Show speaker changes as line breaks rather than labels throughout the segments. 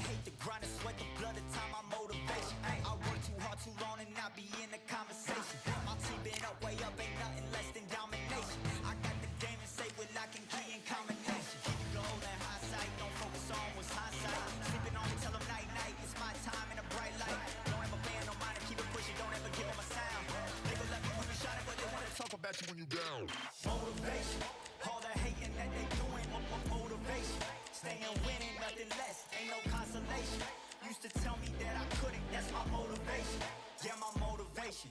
hate, the grind, the sweat, the blood, the time, my motivation. I work too hard, too long, and not be in the conversation. My team been up, way up, ain't nothing less than domination. I got the game and say with lock and key and combination. Keep it gold and high sight, don't focus on what's hindsight. Sleeping on me, tell them night, night, it's my time in a bright light. Don't ever band, no mind, and keep it pushing, don't ever give them a sound. They gon' love you when you shine it, but they wanna talk about you when you down. Motivation, all the hating that they doing, motivation. Staying winning, nothing less, ain't no consolation. Used to tell me that I couldn't, that's my motivation. Yeah, my motivation,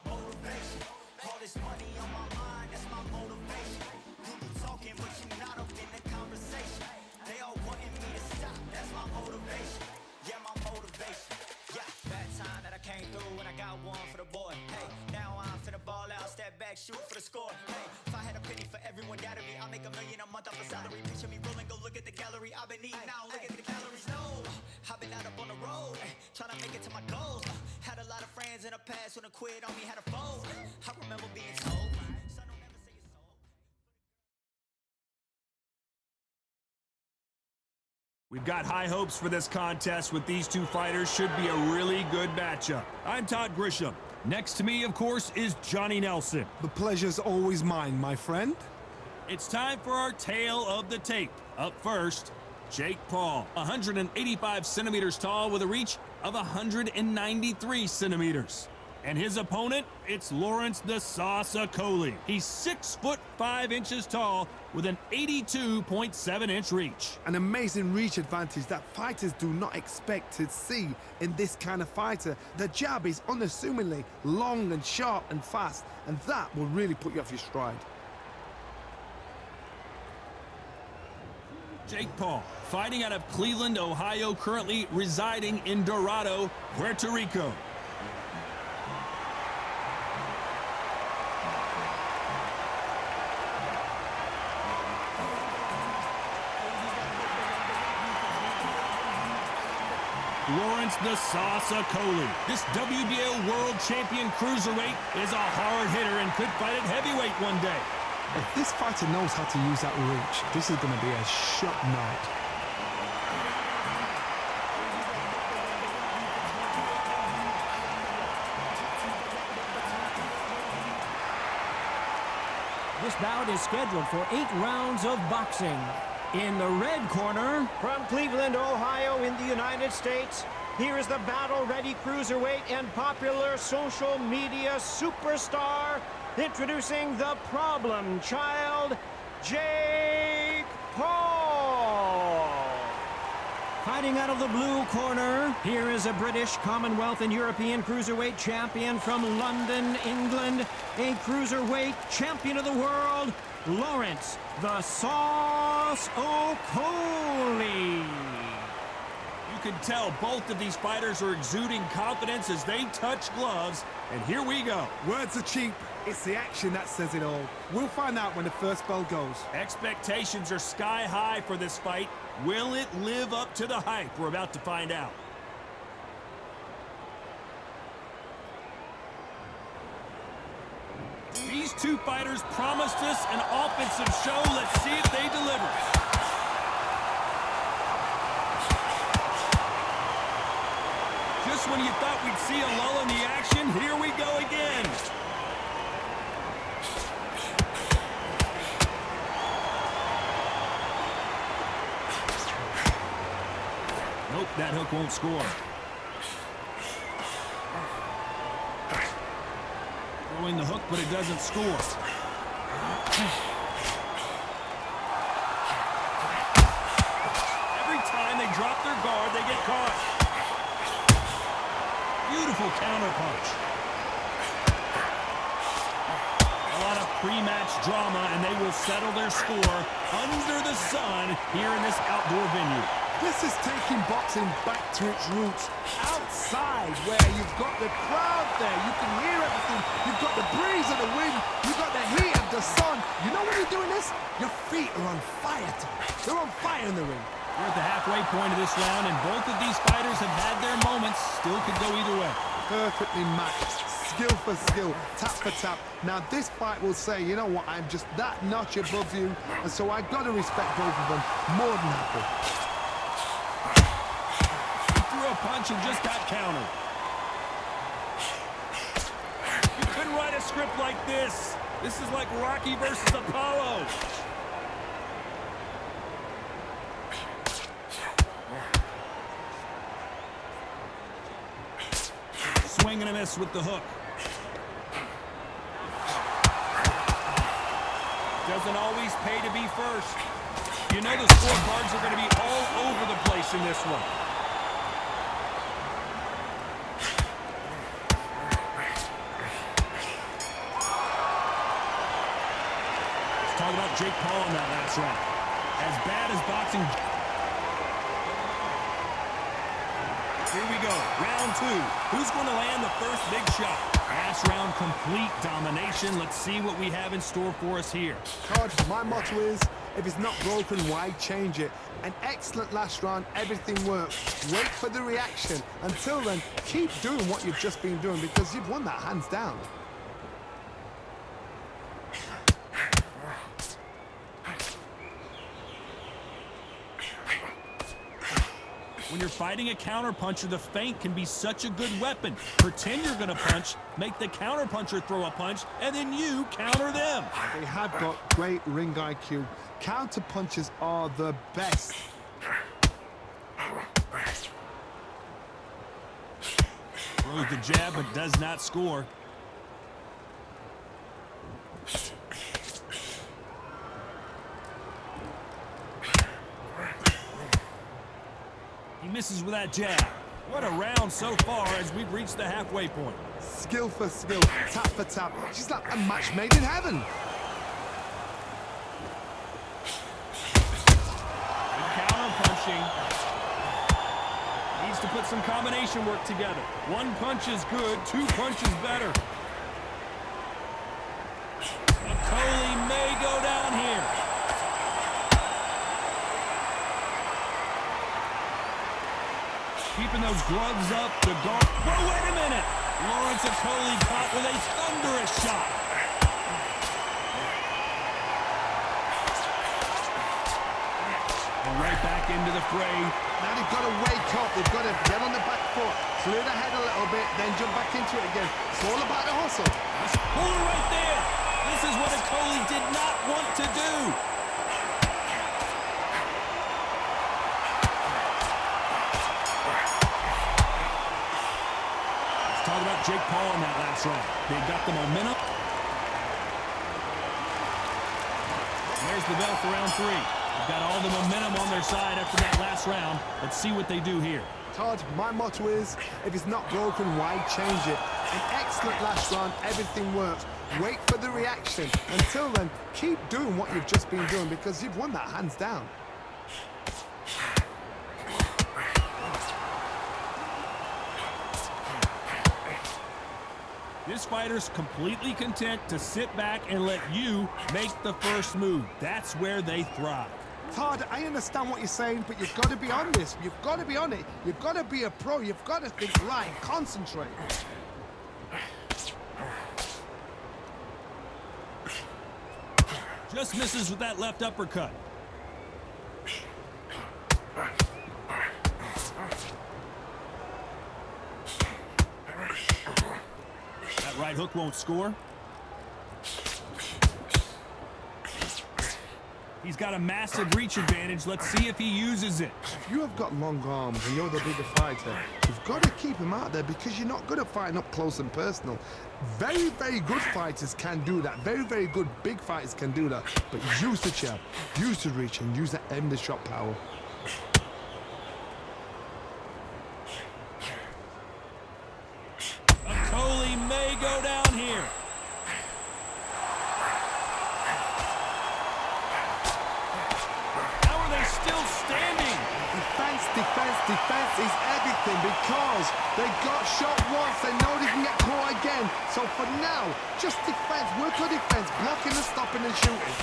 motivation. All this money on my mind, that's my motivation. You be talking, but you not up in the conversation. They all wanting me to stop, that's my motivation. Yeah, my motivation. Yeah, bad time that I came through and I got one for the boy. Hey, now I'm finna ball out, step back, shoot for the score. Hey, if I had a penny for everyone doubted me, I'll make $1 million a month off a salary. Picture me rolling, go look at the gallery. I've been eating now, look at the calories. No, I've been out up on the road, trying to make it to my goals. Had a lot of friends in the past when I quit on me, had a fold. I remember being told, son, don't ever say it's sold.
We've got high hopes for this contest with these two fighters. Should be a really good matchup. I'm Todd Grisham. Next to me, of course, is Johnny Nelson.
The pleasure's always mine, my friend.
It's time for our tale of the tape. Up first, Jake Paul, 185 centimeters tall with a reach of 193 centimeters. And his opponent, it's Lawrence the Sauce Okolie. He's 6'5" tall with an 82.7-inch reach.
An amazing reach advantage that fighters do not expect to see in this kind of fighter. The jab is unassumingly long and sharp and fast, and that will really put you off your stride.
Jake Paul, fighting out of Cleveland, Ohio, currently residing in Dorado, Puerto Rico. Lawrence the Sauce Okolie. This WBO World Champion Cruiserweight is a hard hitter and could fight at heavyweight one day.
If this fighter knows how to use that reach, this is going to be a shot night.
This bout is scheduled for 8 rounds of boxing. In the red corner,
from Cleveland, Ohio, in the United States, here is the battle-ready cruiserweight and popular social media superstar, introducing the problem child, Jake Paul.
fighting out of the blue corner, here is a British, Commonwealth, and European cruiserweight champion from London, England, a cruiserweight champion of the world, Lawrence the Sauce Okolie.
You can tell both of these fighters are exuding confidence as they touch gloves, and here we go.
Words are cheap. It's the action that says it all. We'll find out when the first bell goes.
Expectations are sky high for this fight. Will it live up to the hype? We're about to find out. These two fighters promised us an offensive show. Let's see if they deliver. Just when you thought we'd see a lull in the action, here we go again. Nope, that hook won't score. Throwing the hook, but it doesn't score. Every time they drop their guard, they get caught. Beautiful counter punch. A lot of pre-match drama, and they will settle their score under the sun here in this outdoor venue.
This is taking boxing back to its roots. Outside, where you've got the crowd there, you can hear everything. You've got the breeze of the wind, you've got the heat of the sun. You know when you're doing this? Your feet are on fire, Tom. They're on fire in the ring.
We're at the halfway point of this round, and both of these fighters have had their moments. Still could go either way.
Perfectly matched, skill for skill, tap for tap. Now this fight will say, you know what, I'm just that notch above you, and so I've got to respect both of them more than happy.
a punch and just got countered. You couldn't write a script like this. This is like Rocky versus Apollo. Swing and a miss with the hook. Doesn't always pay to be first. You know the scorecards are going to be all over the place in this one. Let's talk about Jake Paul in that last round. As bad as boxing. Here we go, round 2. Who's going to land the first big shot? Last round, complete domination. Let's see what we have in store for us here.
Todd, my motto is, if it's not broken, why change it? An excellent last round, everything works. Wait for the reaction. Until then, keep doing what you've just been doing because you've won that hands down.
When you're fighting a counterpuncher, the feint can be such a good weapon. Pretend you're going to punch, make the counterpuncher throw a punch, and then you counter them.
They have got great ring IQ. Counter punches are the best.
Throws the jab, but does not score. He misses with that jab. What a round so far as we've reached the halfway point.
Skill for skill, tap for tap. She's like a match made in heaven.
Good counter punching. Needs to put some combination work together. One punch is good, 2 punches better. Coley may go down here. Keeping those gloves up, the guard. Whoa, wait a minute! Lawrence Okolie caught with a thunderous shot. And right back into the fray.
Now they've got to wake up. They've got to get on the back foot, clear the head a little bit, then jump back into it again. It's all about the hustle.
Just pull it right there. This is what Okolie did not want to do. Talk about Jake Paul in that last round. They got the momentum. There's the bell for round 3. They've got all the momentum on their side after that last round. Let's see what they do here.
Todd, my motto is, if it's not broken, why change it? An excellent last round, everything works. Wait for the reaction. Until then, keep doing what you've just been doing because you've won that hands down.
This fighter's completely content to sit back and let you make the first move. That's where they thrive.
Todd, I understand what you're saying, but you've got to be on this. You've got to be on it. You've got to be a pro. You've got to think right, concentrate.
Just misses with that left uppercut. That right hook won't score. He's got a massive reach advantage. Let's see if he uses it.
If you have got long arms and you're the bigger fighter, you've got to keep him out there because you're not good at fighting up close and personal. Very, very good fighters can do that. Very, very good big fighters can do that. But use the jab, use the reach, and use that endless shot power.
Okolie may go down here. How are they still standing?
Defense, defense, defense is everything because they got shot once. They know they can get caught again. So for now, just defense, work on defense, blocking and stopping and shooting.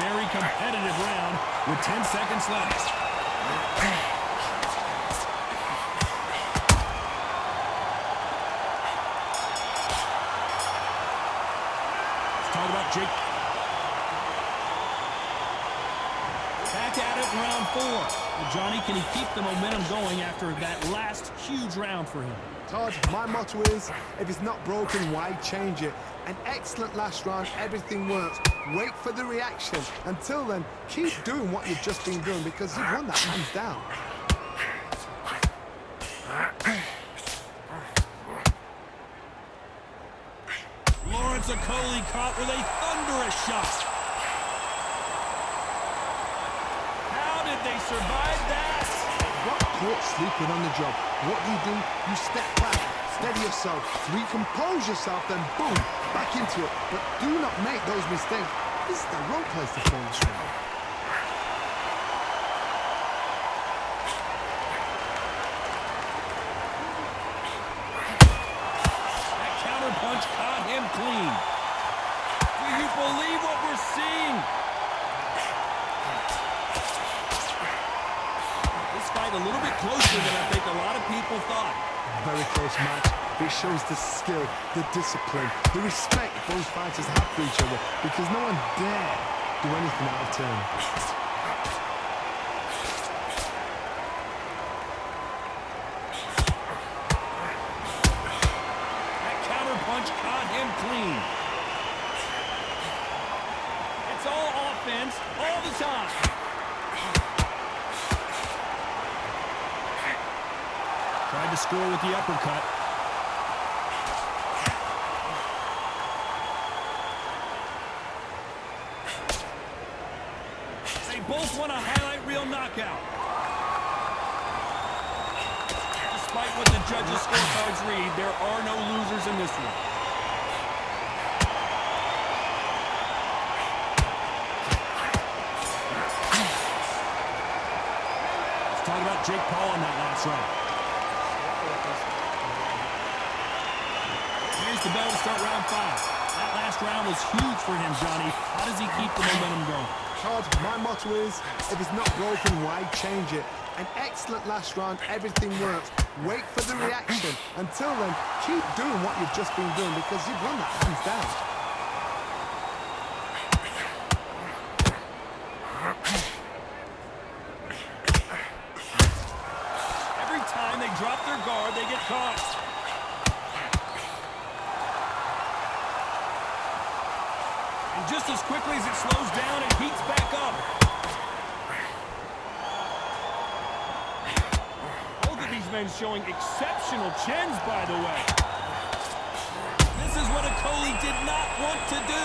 Very competitive round with 10 seconds left. Let's talk about Jake. back at it in round 4. Well, Johnny, can he keep the momentum going after that last huge round for him?
Todd, my motto is, if it's not broken, why change it? An excellent last round, everything works. Wait for the reaction. Until then, keep doing what you've just been doing because you've won that hands down.
Lawrence Okolie caught with a thunderous shot. How did they survive that?
Got caught sleeping on the job. What do? You step back, steady yourself, recompose yourself, then boom, back into it. But do not make those mistakes. This is the wrong place to fall this round.
That counter punch caught him clean. Do you believe what we're seeing? This fight a little bit closer than I think a lot of people thought.
Very close match. It shows the skill, the discipline, the respect both fighters have for each other because no one dare do anything out of turn.
That counter punch caught him clean. It's all offense all the time. Tried to score with the uppercut. They both want a highlight reel knockout. Despite what the judges' scorecards read, there are no losers in this one. Let's talk about Jake Paul in that last round. Here's the bell to start round 5. That last round was huge for him, Johnny. How does he keep the momentum going?
Todd, my motto is, if it's not broken, why change it? An excellent last round, everything works. Wait for the reaction. Until then, keep doing what you've just been doing because you've won that hands down.
Every time they drop their guard, they get caught. And just as quickly as it slows down, it heats back up. Both of these men showing exceptional chins, by the way. This is what Okolie did not want to do.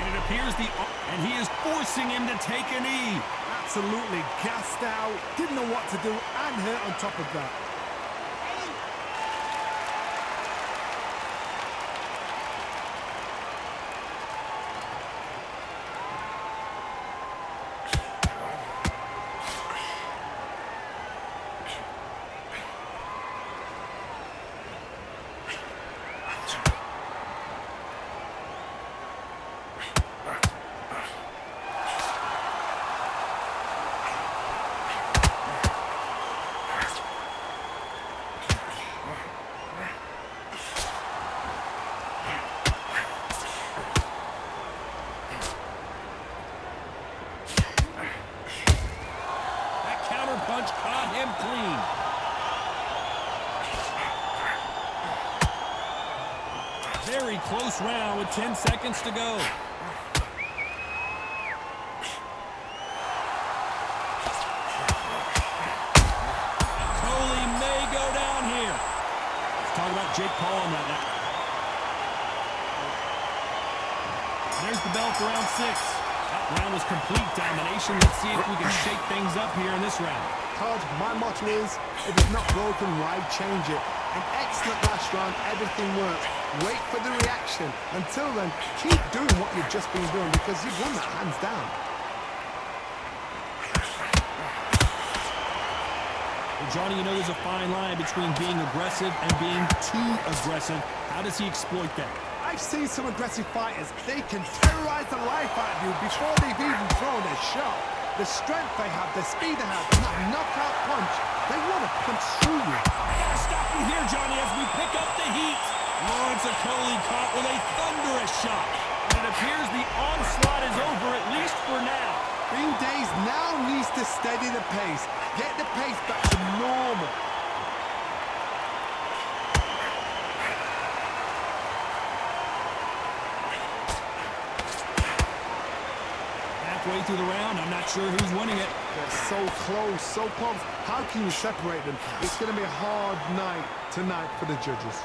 And it appears and he is forcing him to take a knee.
Absolutely gassed out, didn't know what to do, and hurt on top of that.
Punch caught him clean. Very close round with 10 seconds to go. Okolie may go down here. Let's talk about Jake Paul on that. There's the bell for round 6. That round was complete domination. Let's see if we can shake things up here in this round.
Todd, my motto is, if it's not broken, why change it? An excellent last round, everything works. Wait for the reaction. Until then, keep doing what you've just been doing because you've won that hands down.
Well, Johnny, you know there's a fine line between being aggressive and being too aggressive. How does he exploit that?
I've seen some aggressive fighters. They can terrorize the life out of you before they've even thrown a shot. The strength they have, the speed they have, and that knockout punch, they want to punch through you.
I gotta stop you here, Johnny, as we pick up the heat. Lawrence Okolie caught with a thunderous shot. And it appears the
steady the pace. Get the pace back to normal.
Halfway through the round, I'm not sure who's winning it.
They're so close, so close. How can you separate them? It's going to be a hard night tonight for the judges.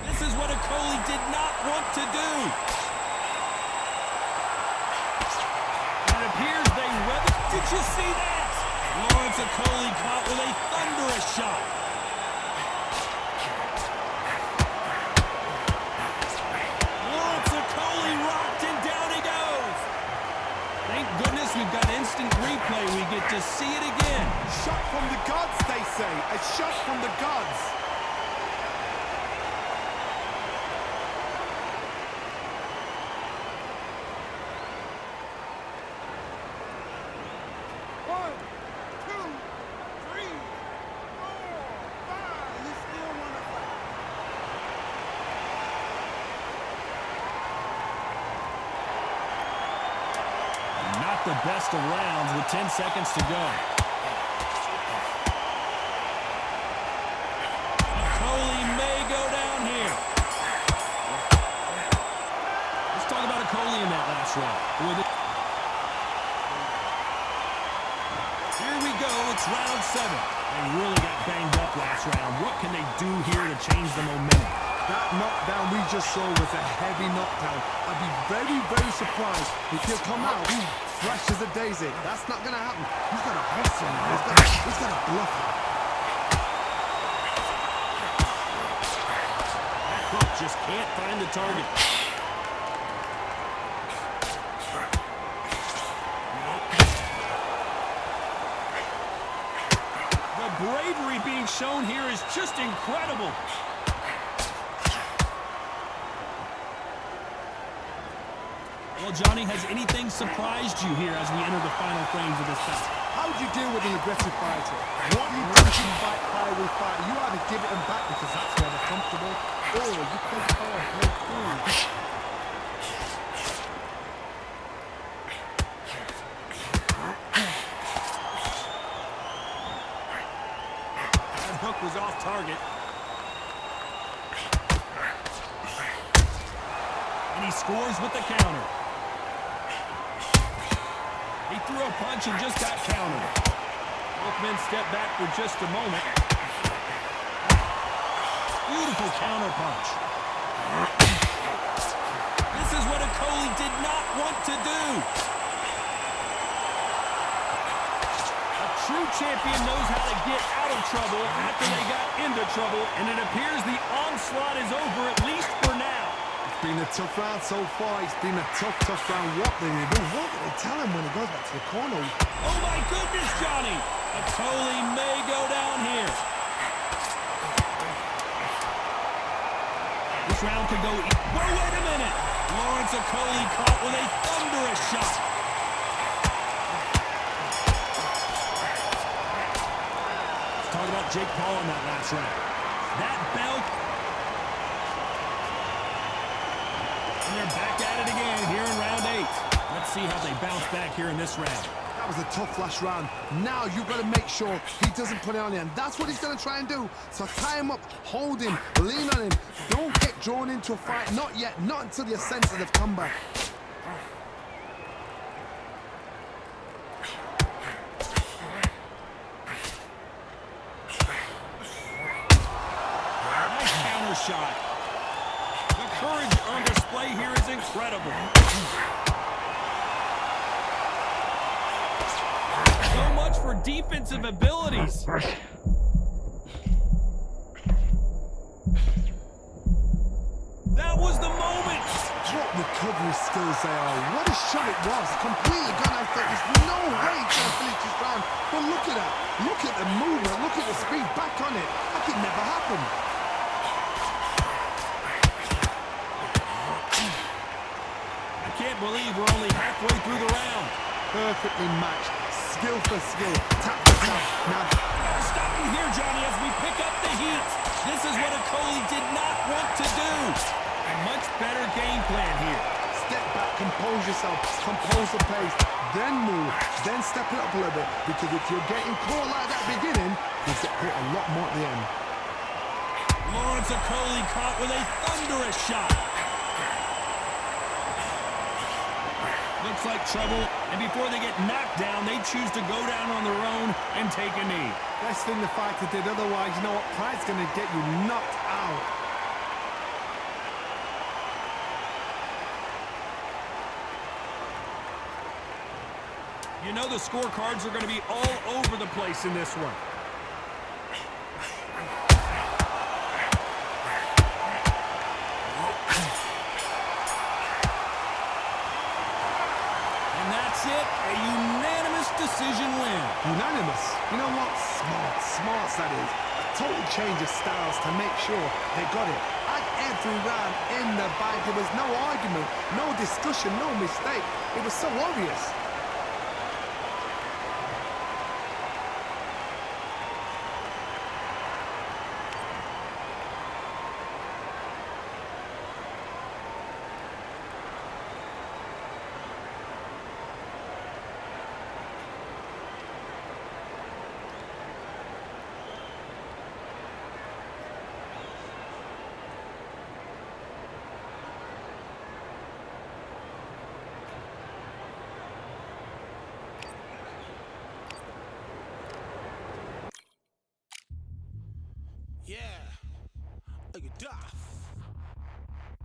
This is what Okolie did not want to do. And it appears they weathered. Did you see that? Lawrence Okolie caught with a thunderous shot. Lawrence Okolie rocked and down he goes. Thank goodness we've got instant replay. We get to see it again.
Shot from the gods, they say. A shot from the gods.
Not the best of rounds with 10 seconds to go. Okolie may go down here. Let's talk about Okolie in that last round. Here we go. It's round 7. They really got banged up last round. What can they do here to change the momentum?
That knockdown we just saw was a heavy knockdown. I'd be very, very surprised if he'll come out fresh as a daisy. That's not going to happen. He's got to hustle. He's got to bluff it.
That hook just can't find the target. The bravery being shown here is just incredible. Well, Johnny, has anything surprised you here as we enter the final frames of this bout?
How would you deal with an aggressive fighter? What you do to fight fire with fire. You either give it them back because that's where they're comfortable, or you play hard, play cool.
That hook was off target. And he scores with the counter. He threw a punch and just got countered. Both men step back for just a moment. Beautiful counter punch. This is what Okolie did not want to do. A true champion knows how to get out of trouble after they got into trouble, and it appears the onslaught is over, at least for now.
It's been a tough round so far. It's been a tough round. What did they do? What did they tell him when he goes back to the corner?
Oh my goodness, Johnny! Okolie may go down here. This round could go... Whoa, wait a minute! Lawrence Okolie caught with a thunderous shot. Let's talk about Jake Paul in that last round. That belt... And they're back at it again here in round 8. Let's see how they bounce back here in this round.
That was a tough last round. Now you've got to make sure he doesn't put it on you, and that's what he's going to try and do. So tie him up, hold him, lean on him. Don't get drawn into a fight. Not yet. Not until your senses have come back.
Nice counter shot. The courage on display here is incredible. So much for defensive abilities. That was the moment.
What recovery skills they are. What a shot it was. Completely gone. I thought there's no way he's going to finish this round. But look at that. Look at the movement. Look at the speed. Back on it. That could never happen.
I can't believe we're only halfway through the round.
Perfectly matched. Skill for skill. Tap for tap. Now,
Stopping here, Johnny, as we pick up the heat. This is what Okolie did not want to do. A much better game plan here.
step back, compose yourself, compose the pace, then move, then step it up a little bit. Because if you're getting caught like that beginning, you'll get hit a lot more at the end.
Lawrence Okolie caught with a thunderous shot. Looks like trouble, and before they get knocked down, they choose to go down on their own and take a knee.
Best thing the fighter did, otherwise, you know what, pride's going to get you knocked out.
You know the scorecards are going to be all over the place in this one. That's it, a unanimous decision win.
Unanimous? You know what? Smart that is. A total change of styles to make sure they got it. At every round in the bag, there was no argument, no discussion, no mistake. It was so obvious.
Yeah, like a duff.